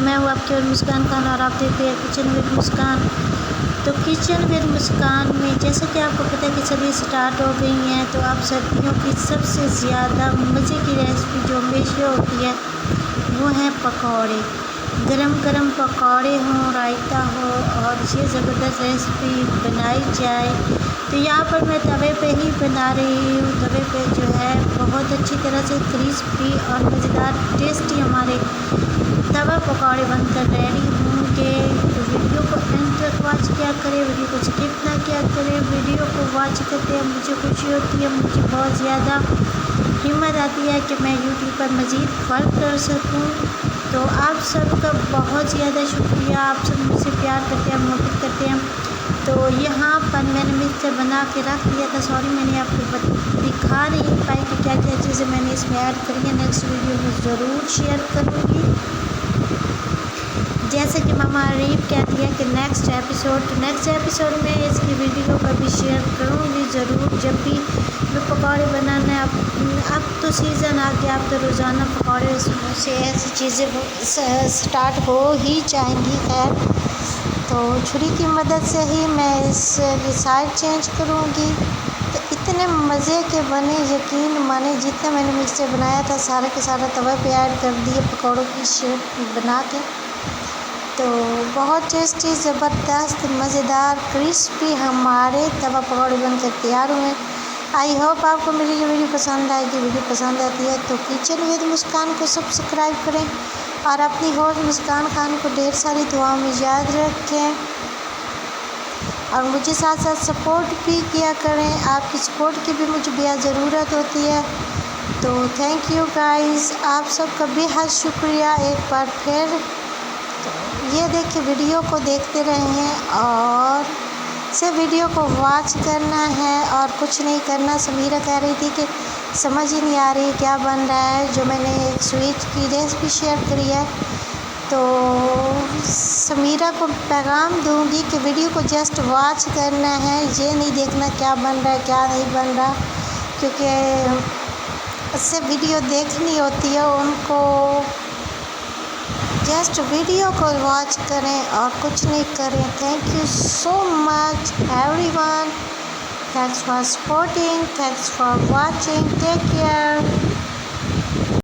मैं हूँ आपकी और मुस्कान खान और आप देख रहे हैं किचन विद मुस्कान। तो किचन विद मुस्कान में जैसे कि आपको पता है कि सभी स्टार्ट हो गई हैं, तो आप सर्दियों की सबसे ज़्यादा मज़े की रेसिपी जो हमेशा होती है वो है पकौड़े। गरम गरम पकौड़े हों, रायता हो और ये ज़बरदस्त रेसिपी बनाई जाए। तो यहाँ पर मैं तवे पे ही बना रही हूँ। तवे पे जो है बहुत अच्छी तरह से क्रिस्पी और मज़ेदार टेस्टी हमारे तवा पकौड़े बनकर रेडी होंगे। तो वीडियो को एंड तक वॉच किया करें, वीडियो को स्किप ना किया करें। वीडियो को वॉच करते हैं मुझे खुशी होती है, मुझे बहुत ज़्यादा हिम्मत आती है कि मैं यूट्यूब पर मज़ीद वर्क कर सकूं। तो आप सबका बहुत ज़्यादा शुक्रिया, आप सब मुझसे प्यार करते हैं, मोहब्बत करते हैं। तो यहाँ पर मैंने मिक्सचर बना के रख दिया था, सॉरी मैंने आपको दिखा नहीं पाई कि क्या क्या चीज़ें मैंने इसमें ऐड करी है। नेक्स्ट वीडियो में ज़रूर शेयर करूँगी। जैसे कि मामा रीप कहती है कि नेक्स्ट एपिसोड में इसकी वीडियो का भी शेयर करूँगी ज़रूर। जब भी मैं पकौड़े बनाना है, अब तो सीज़न आ गया, अब तो रोज़ाना पकौड़े से ऐसी चीज़ें स्टार्ट हो ही जाएंगी। खैर, तो छुरी की मदद से ही मैं इसकी साइड चेंज करूँगी। तो इतने मज़े के बने, यकीन माने जितना मैंने मिक्सचर बनाया था सारा के सारा तवा पे ऐड कर दिए पकौड़ों की शेप बना के। तो बहुत टेस्टी, ज़बरदस्त, मज़ेदार, क्रिस्पी हमारे तवा पकौड़े बनकर तैयार हुए। आई होप आपको मेरी ये वीडियो पसंद आएगी। वीडियो पसंद आती है तो किचन विद मुस्कान को सब्सक्राइब करें और अपनी होस्ट मुस्कान खान को ढेर सारी दुआओं में याद रखें और मुझे साथ साथ सपोर्ट भी किया करें। आपकी सपोर्ट की भी मुझे बेहद ज़रूरत होती है। तो थैंक यू गाइस, आप सबका बेहद शुक्रिया एक बार फिर। ये देखिए, वीडियो को देखते रहें और से वीडियो को वॉच करना है और कुछ नहीं करना। समीरा कह रही थी कि समझ ही नहीं आ रही क्या बन रहा है, जो मैंने एक स्वीट की रेसिपी शेयर करी है। तो समीरा को पैगाम दूंगी कि वीडियो को जस्ट वॉच करना है, ये नहीं देखना क्या बन रहा है क्या नहीं बन रहा, क्योंकि इससे वीडियो देखनी होती है उनको। जस्ट वीडियो को वॉच करें और कुछ नहीं करें। Thank you so much everyone, thanks for supporting, thanks for watching, take care.